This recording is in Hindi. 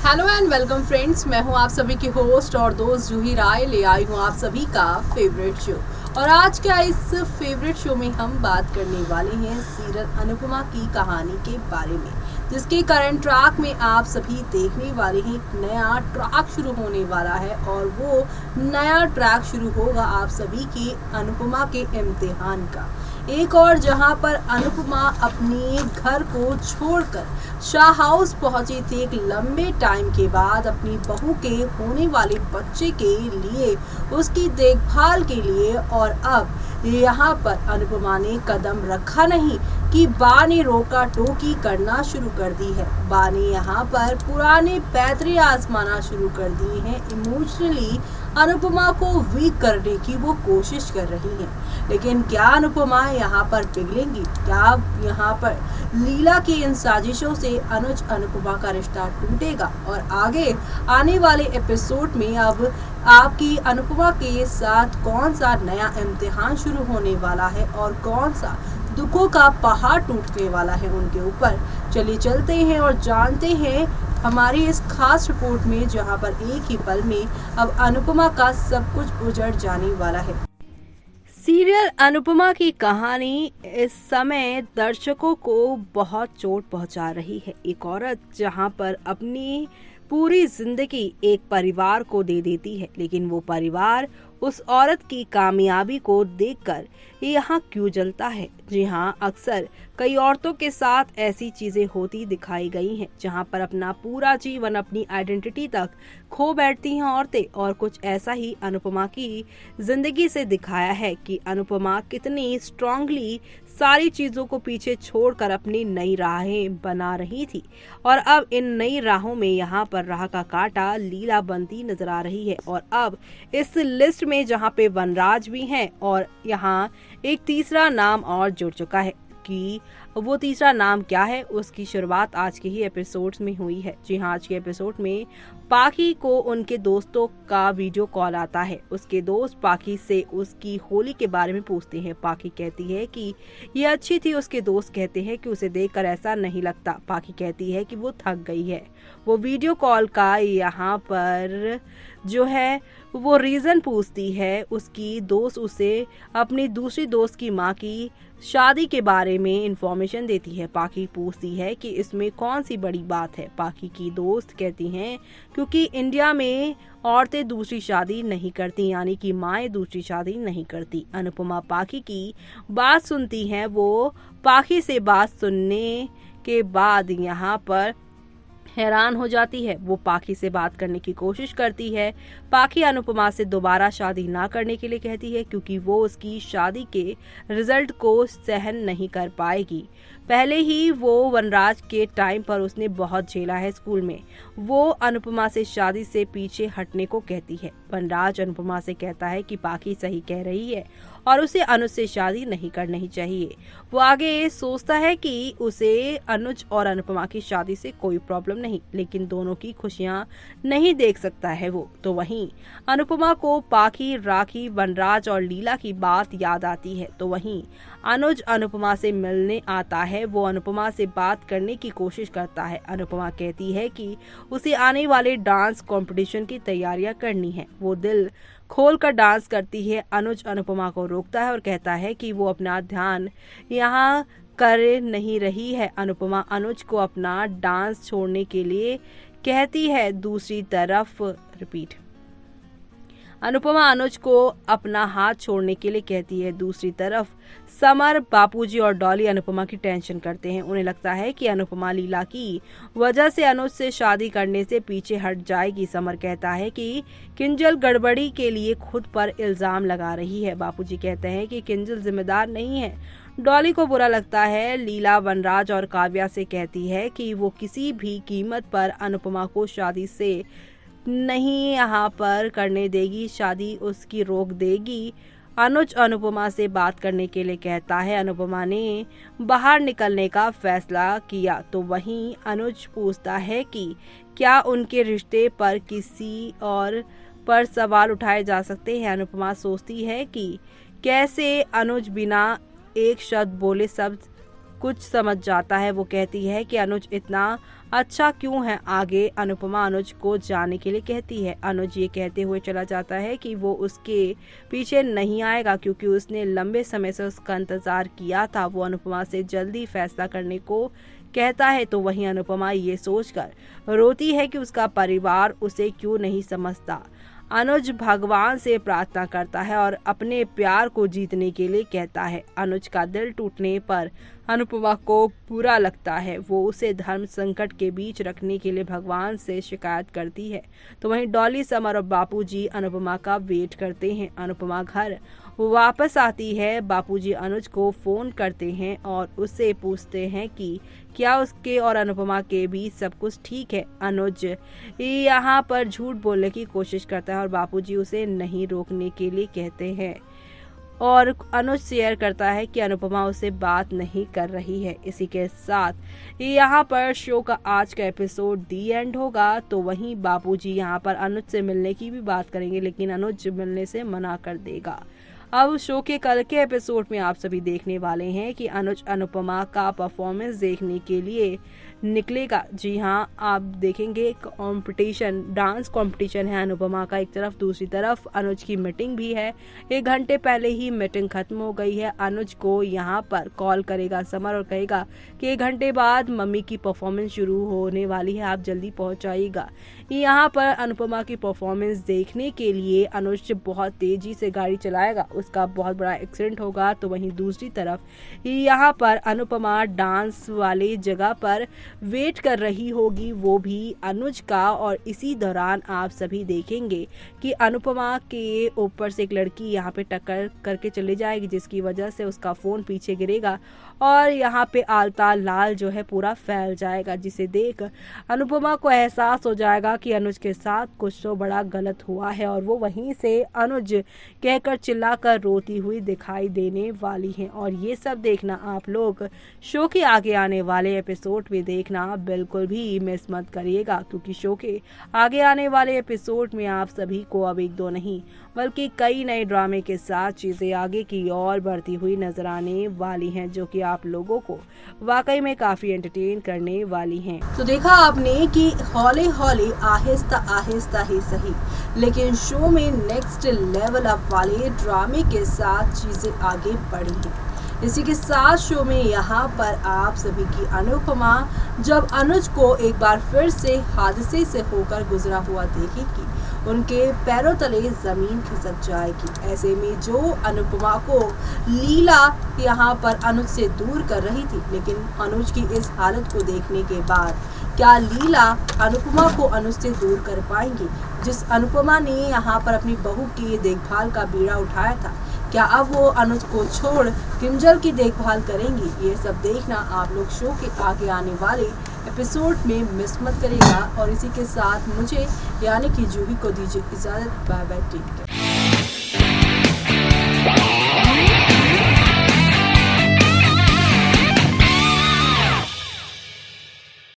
हेलो एंड वेलकम फ्रेंड्स, मैं हूं आप सभी की होस्ट और दोस्त जूही राय। ले आई हूं आप सभी का फेवरेट शो। और आज का इस फेवरेट शो में हम बात करने वाले हैं सीरियल अनुपमा की कहानी के बारे में, जिसके करंट ट्रैक में आप सभी देखने वाले हैं। एक नया ट्रैक शुरू होने वाला है और वो नया ट्रैक शुरू होगा आप सभी के अनुपमा के इम्तिहान का। एक और जहां पर अनुपमा अपने घर को छोड़कर शाह हाउस पहुंची थी एक लंबे टाइम के बाद, अपनी बहू के होने वाले बच्चे के लिए, उसकी देखभाल के लिए। और अब यहाँ पर अनुपमा ने कदम रखा नहीं कि बा ने रोका टोकी करना शुरू कर दी है। बा ने यहाँ पर पुराने पैतरे आजमाना शुरू कर दिए हैं। इमोशनली अनुपमा को वीक करने की वो कोशिश कर रही है। लेकिन क्या अनुपमा यहाँ पर पिघलेंगी? क्या यहाँ पर लीला की इन साजिशों से अनुज अनुपमा का रिश्ता टूटेगा? और आगे आने वाले एपिसोड में अब आपकी अनुपमा के साथ कौन सा नया इम्तिहान शुरू होने वाला है और कौन सा दुखों का पहाड़ टूटने वाला है उनके ऊपर। चलिए चलते हैं और जानते हैं हमारी इस खास रिपोर्ट में, जहां पर एक ही पल में अब अनुपमा का सब कुछ उजड़ जाने वाला है। सीरियल अनुपमा की कहानी इस समय दर्शकों को बहुत चोट पहुंचा रही है। एक औरत जहां पर अपनी पूरी जिंदगी एक परिवार को दे देती है, लेकिन वो परिवार उस औरत की कामयाबी को देखकर यहाँ क्यों जलता है? जी हाँ, अक्सर कई औरतों के साथ ऐसी चीजें होती दिखाई गई हैं, जहाँ पर अपना पूरा जीवन, अपनी आइडेंटिटी तक खो बैठती हैं औरतें। और कुछ ऐसा ही अनुपमा की जिंदगी से दिखाया है कि अनुपमा कितनी स्ट्रांगली सारी चीजों को पीछे छोड़कर अपनी नई राहें बना रही थी। और अब इन नई राहों में यहाँ पर राह का कांटा लीला बनती नजर आ रही है। और अब इस लिस्ट में जहाँ पे वनराज भी हैं और यहाँ एक तीसरा नाम और जुड़ चुका है। कि वो तीसरा नाम क्या है, उसकी शुरुआत आज के ही एपिसोड्स में हुई है। जी हाँ, आज के एपिसोड में पाखी को उनके दोस्तों का वीडियो कॉल आता है। उसके दोस्त पाखी से उसकी होली के बारे में पूछते हैं। पाखी कहती है कि ये अच्छी थी। उसके दोस्त कहते हैं कि उसे देखकर ऐसा नहीं लगता। पाखी कहती है कि वो थक गई है। वो वीडियो कॉल का यहाँ पर जो है वो रीजन पूछती है। उसकी दोस्त उसे अपनी दूसरी दोस्त की माँ की शादी के बारे में इंफॉर्मेशन देती है। पाखी पूछती है कि इसमें कौन सी बड़ी बात है। पाखी की दोस्त कहती हैं क्योंकि इंडिया में औरतें दूसरी शादी नहीं करती, यानी कि माएँ दूसरी शादी नहीं करती। अनुपमा पाखी की बात सुनती हैं। वो पाखी से बात सुनने के बाद यहाँ पर हैरान हो जाती है। वो पाखी से बात करने की कोशिश करती है। पाखी अनुपमा से दोबारा शादी ना करने के लिए कहती है, क्योंकि वो उसकी शादी के रिजल्ट को सहन नहीं कर पाएगी। पहले ही वो वनराज के टाइम पर उसने बहुत झेला है स्कूल में। वो अनुपमा से शादी से पीछे हटने को कहती है। वनराज अनुपमा से कहता है कि पाखी सही कह रही है और उसे अनुज से शादी नहीं करनी चाहिए। वो आगे सोचता है कि उसे अनुज और अनुपमा की शादी से कोई प्रॉब्लम नहीं, लेकिन दोनों की खुशियां नहीं देख सकता है वो। तो वहीं अनुपमा को पाखी, राखी, वनराज और लीला की बात याद आती है। तो वहीं अनुज अनुपमा से मिलने आता है। वो अनुपमा से बात करने की कोशिश करता है। अनुपमा कहती है कि उसे आने वाले डांस कंपटीशन की तैयारियां करनी है। वो दिल खोलकर डांस करती है। अनुज अनुपमा को रोकता है और कहता है कि वो अपना ध्यान यहाँ कर नहीं रही है। अनुपमा अनुज को अपना डांस छोड़ने के लिए कहती है। दूसरी तरफ अनुपमा अनुज को अपना हाथ छोड़ने के लिए कहती है। दूसरी तरफ समर, बापूजी और डॉली अनुपमा की टेंशन करते हैं। उन्हें लगता है कि अनुपमा लीला की वजह से अनुज से शादी करने से पीछे हट जाएगी। समर कहता है कि किंजल गड़बड़ी के लिए खुद पर इल्जाम लगा रही है। बापूजी कहते हैं कि किंजल जिम्मेदार नहीं है। डॉली को बुरा लगता है। लीला वनराज और काव्या से कहती है कि वो किसी भी कीमत पर अनुपमा को शादी से नहीं यहाँ पर करने देगी, शादी उसकी रोक देगी। अनुज अनुपमा से बात करने के लिए कहता है। अनुपमा ने बाहर निकलने का फैसला किया। तो वहीं अनुज पूछता है कि क्या उनके रिश्ते पर किसी और पर सवाल उठाए जा सकते हैं। अनुपमा सोचती है कि कैसे अनुज बिना एक शब्द बोले सब कुछ समझ जाता है। वो कहती है कि अनुज इतना अच्छा क्यों है। आगे अनुपमा अनुज को जाने के लिए कहती है। अनुज ये कहते हुए चला जाता है कि वो उसके पीछे नहीं आएगा क्योंकि उसने लंबे समय से उसका इंतजार किया था। वो अनुपमा से जल्दी फैसला करने को कहता है तो वहीं अनुपमा ये सोचकर रोती है कि उसका परिवार उसे क्यों नहीं समझता। अनुज भगवान से प्रार्थना करता है और अपने प्यार को जीतने के लिए कहता है। अनुज का दिल टूटने पर अनुपमा को बुरा लगता है। वो उसे धर्म संकट के बीच रखने के लिए भगवान से शिकायत करती है। तो वहीं डॉली, समर और बापूजी अनुपमा का वेट करते हैं। अनुपमा घर वापस आती है। बापूजी अनुज को फोन करते हैं और उससे पूछते हैं कि क्या उसके और अनुपमा के बीच सब कुछ ठीक है। अनुज यहाँ पर झूठ बोलने की कोशिश करता है और बापूजी उसे नहीं रोकने के लिए कहते हैं और अनुज शेयर करता है कि अनुपमा उससे बात नहीं कर रही है। इसी के साथ यहाँ पर शो का आज का एपिसोड दी एंड होगा। तो वहीं बापूजी यहाँ पर अनुज से मिलने की भी बात करेंगे लेकिन अनुज मिलने से मना कर देगा। अब शो के कल के एपिसोड में आप सभी देखने वाले हैं कि अनुज अनुपमा का परफॉर्मेंस देखने के लिए निकलेगा। जी हाँ, आप देखेंगे कंपटीशन, डांस कंपटीशन है अनुपमा का एक तरफ, दूसरी तरफ अनुज की मीटिंग भी है। 1 घंटे पहले ही मीटिंग खत्म हो गई है। अनुज को यहाँ पर कॉल करेगा समर और कहेगा कि 1 घंटे बाद मम्मी की परफॉर्मेंस शुरू होने वाली है, आप जल्दी पहुँच जाइएगा। यहाँ पर अनुपमा की परफॉर्मेंस देखने के लिए अनुज बहुत तेजी से गाड़ी चलाएगा, उसका बहुत बड़ा एक्सीडेंट होगा। तो वहीं दूसरी तरफ यहाँ पर अनुपमा डांस वाले जगह पर वेट कर रही होगी, वो भी अनुज का। और इसी दौरान आप सभी देखेंगे कि अनुपमा के ऊपर से एक लड़की यहाँ पे टक्कर करके चली जाएगी जिसकी वजह से उसका फोन पीछे गिरेगा और यहाँ पे आलता लाल जो है पूरा फैल जाएगा, जिसे देख अनुपमा को एहसास हो जाएगा कि अनुज के साथ कुछ तो बड़ा गलत हुआ है और वो वहीं से अनुज कहकर चिल्लाकर रोती हुई दिखाई देने वाली हैं। और ये सब देखना आप लोग शो के आगे आने वाले एपिसोड में देखना बिल्कुल भी मिस मत करिएगा क्योंकि शो के आगे आने वाले एपिसोड में आप सभी को अब 1-2 नहीं बल्कि कई नए ड्रामे के साथ चीजें आगे की ओर बढ़ती हुई नजर आने वाली हैं जो कि आप लोगों को वाकई में काफी एंटरटेन करने वाली हैं। तो देखा आपने कि हौले हौले आहिस्ता आहिस्ता ही सही लेकिन शो में नेक्स्ट लेवल अप वाले ड्रामे के साथ चीजें आगे बढ़ी हैं। इसी के साथ शो में यहाँ पर आप सभी की अनुपमा जब अनुज को एक बार फिर से हादसे से होकर गुजरा हुआ देखेगी, उनके पैरों तले जमीन खिसक जाएगी। ऐसे में जो अनुपमा को लीला यहाँ पर अनुज से दूर कर रही थी, लेकिन अनुज की इस हालत को देखने के बाद क्या लीला अनुपमा को अनुज से दूर कर पाएंगी? जिस अनुपमा ने यहाँ पर अपनी बहू की देखभाल का बीड़ा उठाया था, क्या अब वो अनुज को छोड़ किंजल की देखभाल करेंगी? ये सब देखना आप लोग शो के आगे आने वाले एपिसोड में मिस मत करेगा। और इसी के साथ मुझे यानी कि जूही को दीजिए इजाजत। Bye bye, take care.